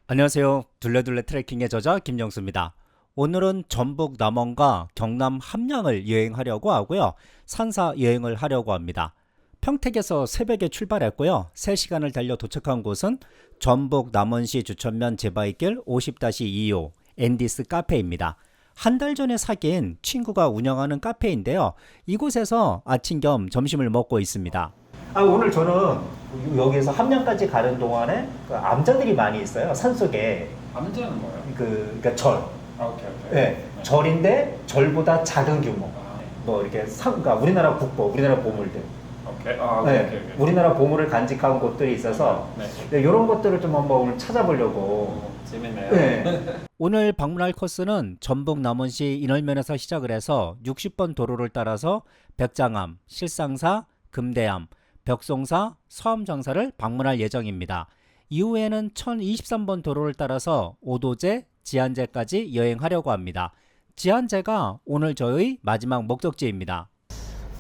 안녕하세요. 둘레둘레 트레킹의 저자 김영수입니다. 오늘은 전북 남원과 경남 함양을 여행하려고 하고요. 산사 여행을 하려고 합니다. 평택에서 새벽에 출발했고요. 3시간을 달려 도착한 곳은 전북 남원시 주천면 제바이길 50-2호 앤디스 카페입니다. 한 달 전에 사귄 친구가 운영하는 카페인데요. 이곳에서 아침 겸 점심을 먹고 있습니다. 오늘 저는 여기에서 함양까지 가는 동안에 그 암자들이 많이 있어요. 산속에 암자는 뭐예요? 그러니까 절. 오케이. 네, 네. 절인데 절보다 작은 규모. 아, 뭐 이렇게 그러니까 우리나라 국보, 우리나라 보물들. 오케이. 네, 오케이. 우리나라 보물을 간직한 곳들이 있어서 네. 이런 것들을 좀 한번 오늘 찾아보려고. 재밌네요. 네. 오늘 방문할 코스는 전북 남원시 인월면에서 시작을 해서 60번 도로를 따라서 백장암, 실상사, 금대암, 벽송사, 서암장사를 방문할 예정입니다. 이후에는 1023번 도로를 따라서 오도제, 지안제까지 여행하려고 합니다. 지안제가 오늘 저의 마지막 목적지입니다.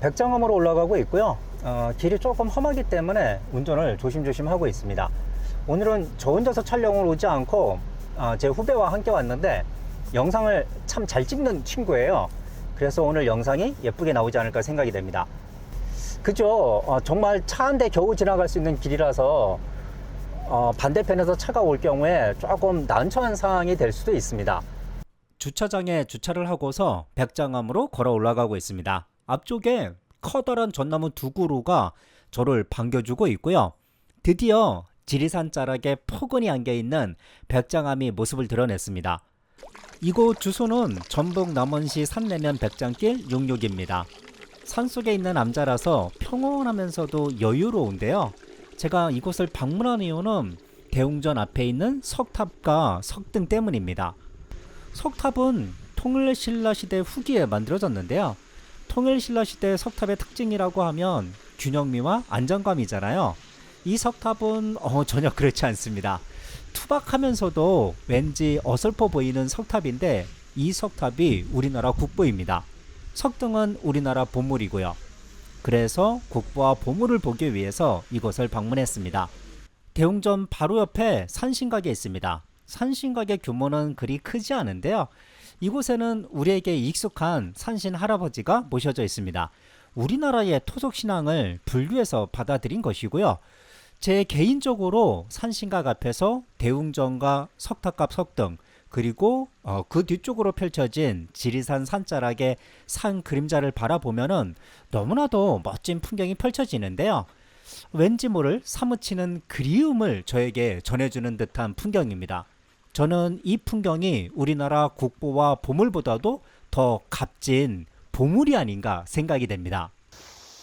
백장암으로 올라가고 있고요. 길이 조금 험하기 때문에 운전을 조심조심 하고 있습니다. 오늘은 저 혼자서 촬영을 오지 않고 제 후배와 함께 왔는데 영상을 참 잘 찍는 친구예요. 그래서 오늘 영상이 예쁘게 나오지 않을까 생각이 됩니다. 그죠? 정말 차 한 대 겨우 지나갈 수 있는 길이라서 반대편에서 차가 올 경우에 조금 난처한 상황이 될 수도 있습니다. 주차장에 주차를 하고서 백장암으로 걸어 올라가고 있습니다. 앞쪽에 커다란 전나무 두 그루가 저를 반겨주고 있고요. 드디어 지리산 자락에 포근히 안겨있는 백장암이 모습을 드러냈습니다. 이곳 주소는 전북 남원시 산내면 백장길 66입니다. 산속에 있는 암자라서 평온하면서도 여유로운데요. 제가 이곳을 방문한 이유는 대웅전 앞에 있는 석탑과 석등 때문입니다. 석탑은 통일신라 시대 후기에 만들어졌는데요. 통일신라 시대 석탑의 특징이라고 하면 균형미와 안정감이잖아요. 이 석탑은 전혀 그렇지 않습니다. 투박하면서도 왠지 어설퍼 보이는 석탑인데 이 석탑이 우리나라 국보입니다. 석등은 우리나라 보물이고요. 그래서 국보와 보물을 보기 위해서 이곳을 방문했습니다. 대웅전 바로 옆에 산신각이 있습니다. 산신각의 규모는 그리 크지 않은데요. 이곳에는 우리에게 익숙한 산신 할아버지가 모셔져 있습니다. 우리나라의 토속신앙을 불교에서 받아들인 것이고요. 제 개인적으로 산신각 앞에서 대웅전과 석탑과 석등 그리고 그 뒤쪽으로 펼쳐진 지리산 산자락의 산 그림자를 바라보면은 너무나도 멋진 풍경이 펼쳐지는데요. 왠지 모를 사무치는 그리움을 저에게 전해주는 듯한 풍경입니다. 저는 이 풍경이 우리나라 국보와 보물보다도 더 값진 보물이 아닌가 생각이 됩니다.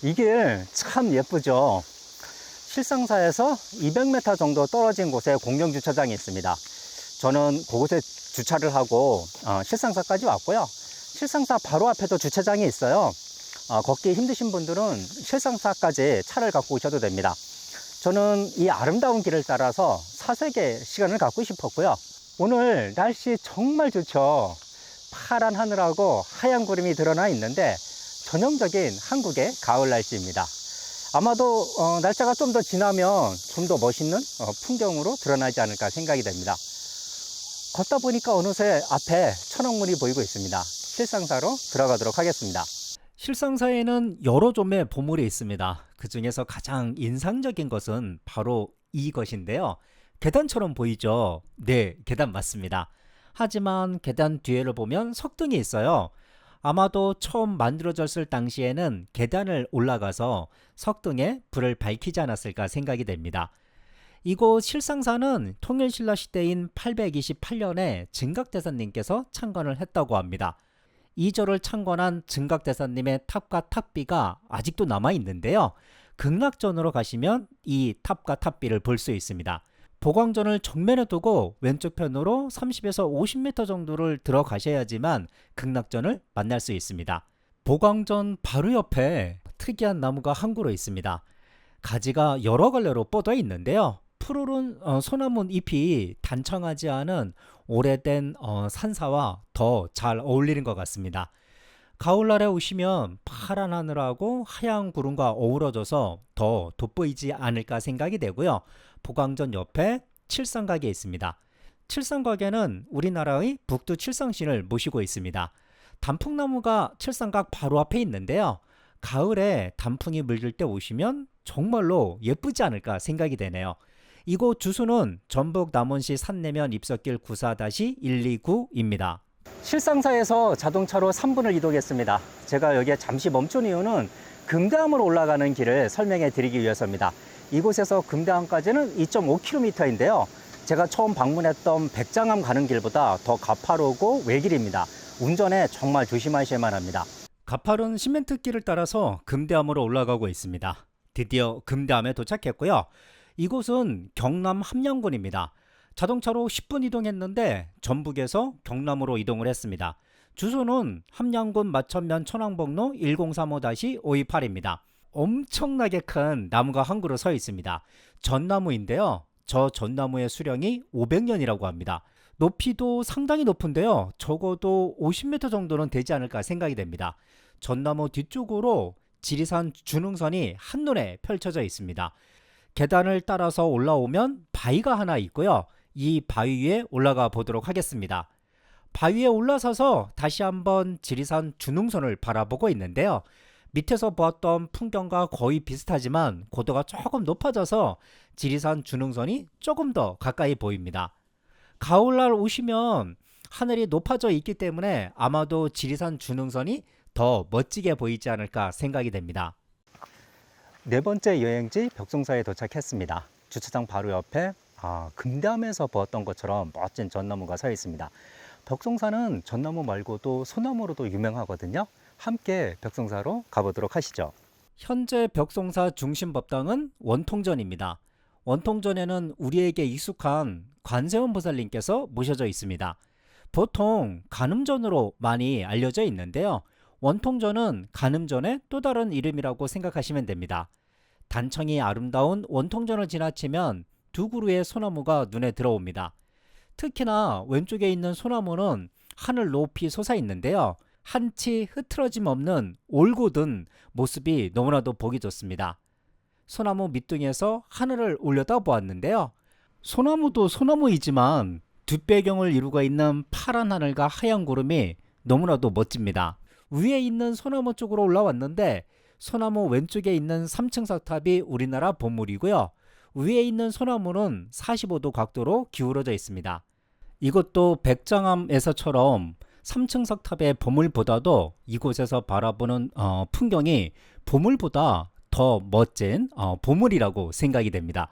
이 길 참 예쁘죠. 실상사에서 200m 정도 떨어진 곳에 공영주차장이 있습니다. 저는 그곳에 주차를 하고 실상사까지 왔고요. 실상사 바로 앞에도 주차장이 있어요. 걷기 힘드신 분들은 실상사까지 차를 갖고 오셔도 됩니다. 저는 이 아름다운 길을 따라서 사색의 시간을 갖고 싶었고요. 오늘 날씨 정말 좋죠. 파란 하늘하고 하얀 구름이 드러나 있는데 전형적인 한국의 가을 날씨입니다. 아마도 날짜가 좀 더 지나면 좀 더 멋있는 풍경으로 드러나지 않을까 생각이 됩니다. 걷다 보니까 어느새 앞에 천왕문이 보이고 있습니다. 실상사로 들어가도록 하겠습니다. 실상사에는 여러 점의 보물이 있습니다. 그 중에서 가장 인상적인 것은 바로 이것인데요. 계단처럼 보이죠? 네, 계단 맞습니다. 하지만 계단 뒤에를 보면 석등이 있어요. 아마도 처음 만들어졌을 당시에는 계단을 올라가서 석등에 불을 밝히지 않았을까 생각이 됩니다. 이곳 실상사는 통일신라 시대인 828년에 증각대사님께서 창건을 했다고 합니다. 이 절을 창건한 증각대사님의 탑과 탑비가 아직도 남아있는데요. 극락전으로 가시면 이 탑과 탑비를 볼 수 있습니다. 보광전을 정면에 두고 왼쪽 편으로 30에서 50m 정도를 들어가셔야지만 극락전을 만날 수 있습니다. 보광전 바로 옆에 특이한 나무가 한 그루 있습니다. 가지가 여러 갈래로 뻗어 있는데요. 푸르른 소나무 잎이 단청하지 않은 오래된 산사와 더 잘 어울리는 것 같습니다. 가을날에 오시면 파란 하늘하고 하얀 구름과 어우러져서 더 돋보이지 않을까 생각이 되고요. 보광전 옆에 칠성각이 있습니다. 칠성각에는 우리나라의 북두 칠성신을 모시고 있습니다. 단풍나무가 칠성각 바로 앞에 있는데요. 가을에 단풍이 물들 때 오시면 정말로 예쁘지 않을까 생각이 되네요. 이곳 주소는 전북 남원시 산내면 입석길 94-129입니다. 실상사에서 자동차로 3분을 이동했습니다. 제가 여기에 잠시 멈춘 이유는 금대암으로 올라가는 길을 설명해 드리기 위해서입니다. 이곳에서 금대암까지는 2.5km인데요. 제가 처음 방문했던 백장암 가는 길보다 더 가파르고 외길입니다. 운전에 정말 조심하셔야만 합니다. 가파른 시멘트길을 따라서 금대암으로 올라가고 있습니다. 드디어 금대암에 도착했고요. 이곳은 경남 함양군입니다. 자동차로 10분 이동했는데 전북에서 경남으로 이동을 했습니다. 주소는 함양군 마천면 천왕북로 1035-528입니다. 엄청나게 큰 나무가 한 그루 서 있습니다. 전나무인데요. 저 전나무의 수령이 500년이라고 합니다. 높이도 상당히 높은데요. 적어도 50m 정도는 되지 않을까 생각이 됩니다. 전나무 뒤쪽으로 지리산 준흥선이 한눈에 펼쳐져 있습니다. 계단을 따라서 올라오면 바위가 하나 있고요. 이 바위 위에 올라가 보도록 하겠습니다. 바위에 올라서서 다시 한번 지리산 준흥선을 바라보고 있는데요. 밑에서 보았던 풍경과 거의 비슷하지만 고도가 조금 높아져서 지리산 준흥선이 조금 더 가까이 보입니다. 가을날 오시면 하늘이 높아져 있기 때문에 아마도 지리산 준흥선이 더 멋지게 보이지 않을까 생각이 됩니다. 네 번째 여행지 벽송사에 도착했습니다. 주차장 바로 옆에 금대암에서 보았던 것처럼 멋진 전나무가 서 있습니다. 벽송사는 전나무 말고도 소나무로도 유명하거든요. 함께 벽송사로 가보도록 하시죠. 현재 벽송사 중심 법당은 원통전입니다. 원통전에는 우리에게 익숙한 관세음 보살님께서 모셔져 있습니다. 보통 간음전으로 많이 알려져 있는데요. 원통전은 간음전의 또 다른 이름이라고 생각하시면 됩니다. 단청이 아름다운 원통전을 지나치면 두 그루의 소나무가 눈에 들어옵니다. 특히나 왼쪽에 있는 소나무는 하늘 높이 솟아 있는데요. 한치 흐트러짐 없는 올곧은 모습이 너무나도 보기 좋습니다. 소나무 밑둥에서 하늘을 올려다 보았는데요. 소나무도 소나무이지만 뒷배경을 이루고 있는 파란 하늘과 하얀 구름이 너무나도 멋집니다. 위에 있는 소나무 쪽으로 올라왔는데 소나무 왼쪽에 있는 3층 석탑이 우리나라 보물이고요. 위에 있는 소나무는 45도 각도로 기울어져 있습니다. 이것도 백장암에서처럼 3층 석탑의 보물보다도 이곳에서 바라보는 풍경이 보물보다 더 멋진 보물이라고 생각이 됩니다.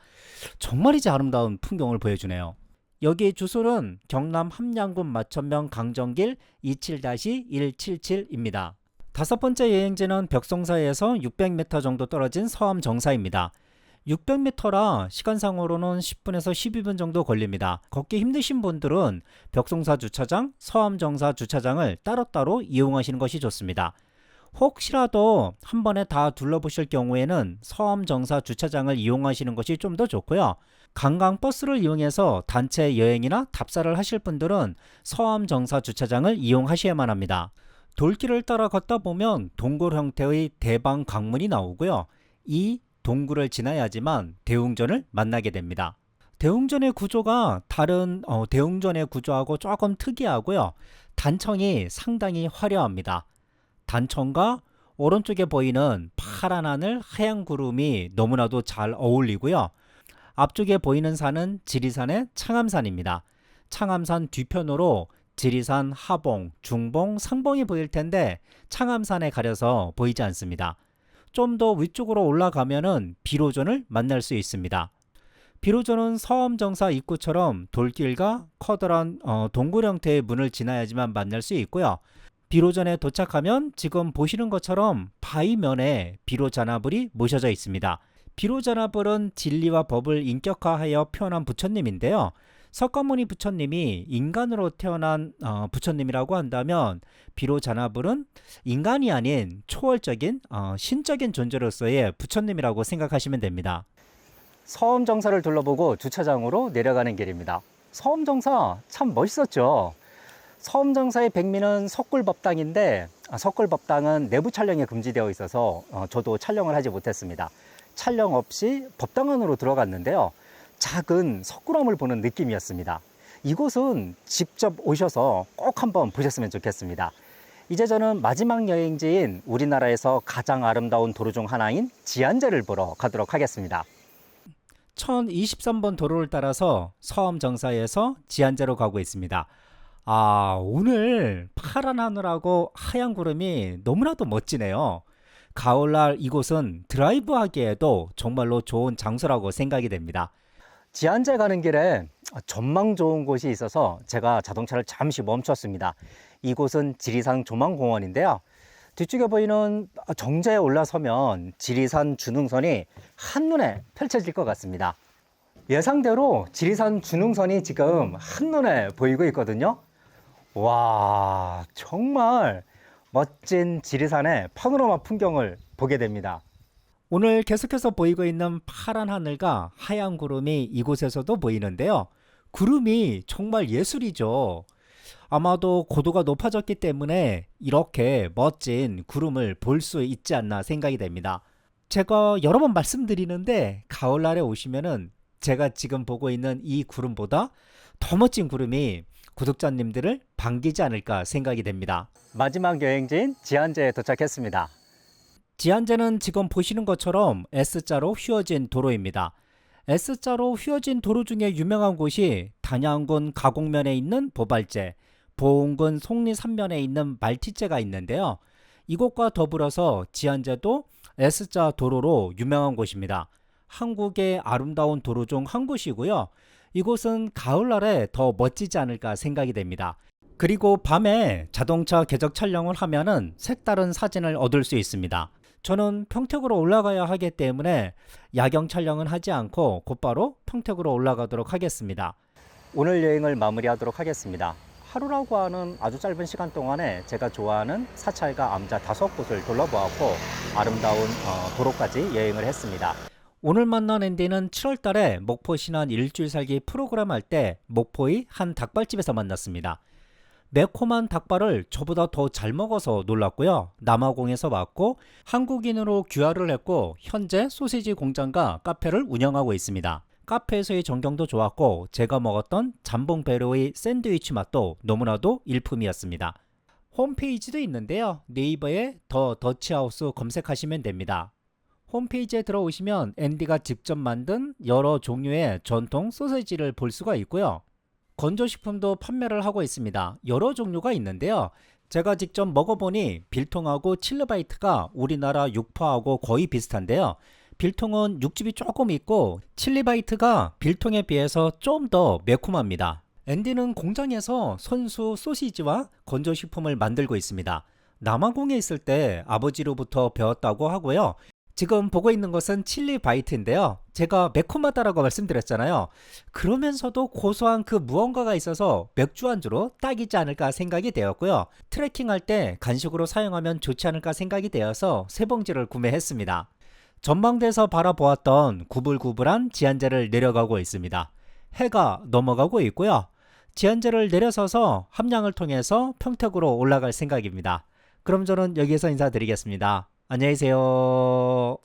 정말이지 아름다운 풍경을 보여주네요. 여기 주소는 경남 함양군 마천면 강정길 27-177입니다. 다섯 번째 여행지는 벽송사에서 600m 정도 떨어진 서암정사입니다. 600m라 시간상으로는 10분에서 12분 정도 걸립니다. 걷기 힘드신 분들은 벽송사 주차장, 서암정사 주차장을 따로따로 이용하시는 것이 좋습니다. 혹시라도 한 번에 다 둘러보실 경우에는 서암정사 주차장을 이용하시는 것이 좀 더 좋고요. 관광버스를 이용해서 단체 여행이나 답사를 하실 분들은 서암정사 주차장을 이용하셔야만 합니다. 돌길을 따라 걷다 보면 동굴 형태의 대방 강문이 나오고요. 이 동굴을 지나야지만 대웅전을 만나게 됩니다. 대웅전의 구조가 다른 대웅전의 구조하고 조금 특이하고요. 단청이 상당히 화려합니다. 단청과 오른쪽에 보이는 파란 하늘, 하얀 구름이 너무나도 잘 어울리고요. 앞쪽에 보이는 산은 지리산의 창암산입니다. 창암산 뒤편으로 지리산, 하봉, 중봉, 상봉이 보일 텐데 창암산에 가려서 보이지 않습니다. 좀 더 위쪽으로 올라가면은 비로전을 만날 수 있습니다. 비로전은 서암정사 입구처럼 돌길과 커다란 동굴 형태의 문을 지나야지만 만날 수 있고요. 비로전에 도착하면 지금 보시는 것처럼 바위면에 비로자나불이 모셔져 있습니다. 비로자나불은 진리와 법을 인격화하여 표현한 부처님인데요. 석가모니 부처님이 인간으로 태어난 부처님이라고 한다면 비로자나불은 인간이 아닌 초월적인 신적인 존재로서의 부처님이라고 생각하시면 됩니다. 서암정사를 둘러보고 주차장으로 내려가는 길입니다. 서암정사 참 멋있었죠. 서암정사의 백미는 석굴법당인데 석굴법당은 내부 촬영이 금지되어 있어서 저도 촬영을 하지 못했습니다. 촬영 없이 법당 안으로 들어갔는데요. 작은 석굴암을 보는 느낌이었습니다. 이곳은 직접 오셔서 꼭 한번 보셨으면 좋겠습니다. 이제 저는 마지막 여행지인 우리나라에서 가장 아름다운 도로 중 하나인 지안제를 보러 가도록 하겠습니다. 1023번 도로를 따라서 서암 정사에서 지안제로 가고 있습니다. 오늘 파란 하늘하고 하얀 구름이 너무나도 멋지네요. 가을날 이곳은 드라이브 하기에도 정말로 좋은 장소라고 생각이 됩니다. 지안제 가는 길에 전망 좋은 곳이 있어서 제가 자동차를 잠시 멈췄습니다. 이곳은 지리산 조망공원인데요. 뒤쪽에 보이는 정자에 올라서면 지리산 주능선이 한눈에 펼쳐질 것 같습니다. 예상대로 지리산 주능선이 지금 한눈에 보이고 있거든요. 와, 정말 멋진 지리산의 파노라마 풍경을 보게 됩니다. 오늘 계속해서 보이고 있는 파란 하늘과 하얀 구름이 이곳에서도 보이는데요. 구름이 정말 예술이죠. 아마도 고도가 높아졌기 때문에 이렇게 멋진 구름을 볼 수 있지 않나 생각이 됩니다. 제가 여러 번 말씀드리는데 가을날에 오시면은 제가 지금 보고 있는 이 구름보다 더 멋진 구름이 구독자님들을 반기지 않을까 생각이 됩니다. 마지막 여행지인 지안제에 도착했습니다. 지안제는 지금 보시는 것처럼 S자로 휘어진 도로입니다. S자로 휘어진 도로 중에 유명한 곳이 단양군 가곡면에 있는 보발제, 보은군 속리 산면에 있는 말티제가 있는데요. 이곳과 더불어서 지안제도 S자 도로로 유명한 곳입니다. 한국의 아름다운 도로 중 한 곳이고요. 이곳은 가을날에 더 멋지지 않을까 생각이 됩니다. 그리고 밤에 자동차 궤적 촬영을 하면은 색다른 사진을 얻을 수 있습니다. 저는 평택으로 올라가야 하기 때문에 야경 촬영은 하지 않고 곧바로 평택으로 올라가도록 하겠습니다. 오늘 여행을 마무리하도록 하겠습니다. 하루라고 하는 아주 짧은 시간 동안에 제가 좋아하는 사찰과 암자 5곳을 둘러보았고 아름다운 도로까지 여행을 했습니다. 오늘 만난 앤디는 7월 달에 목포 신안 일주일 살기 프로그램 할 때 목포의 한 닭발집에서 만났습니다. 매콤한 닭발을 저보다 더 잘 먹어서 놀랐고요. 남아공에서 왔고 한국인으로 귀화를 했고 현재 소시지 공장과 카페를 운영하고 있습니다. 카페에서의 전경도 좋았고 제가 먹었던 잠봉배로의 샌드위치 맛도 너무나도 일품이었습니다. 홈페이지도 있는데요. 네이버에 더 더치하우스 검색하시면 됩니다. 홈페이지에 들어오시면 앤디가 직접 만든 여러 종류의 전통 소세지를 볼 수가 있고요. 건조식품도 판매를 하고 있습니다. 여러 종류가 있는데요. 제가 직접 먹어보니 빌통하고 칠리바이트가 우리나라 육포하고 거의 비슷한데요. 빌통은 육즙이 조금 있고 칠리바이트가 빌통에 비해서 좀 더 매콤합니다. 앤디는 공장에서 손수 소시지와 건조식품을 만들고 있습니다. 남아공에 있을 때 아버지로부터 배웠다고 하고요. 지금 보고 있는 것은 칠리바이트인데요. 제가 매콤하다라고 말씀드렸잖아요. 그러면서도 고소한 그 무언가가 있어서 맥주 안주로 딱이지 않을까 생각이 되었고요. 트레킹할 때 간식으로 사용하면 좋지 않을까 생각이 되어서 3봉지를 구매했습니다. 전망대에서 바라보았던 구불구불한 지안제를 내려가고 있습니다. 해가 넘어가고 있고요. 지안제를 내려서서 함량을 통해서 평택으로 올라갈 생각입니다. 그럼 저는 여기서 인사드리겠습니다. 안녕히 계세요.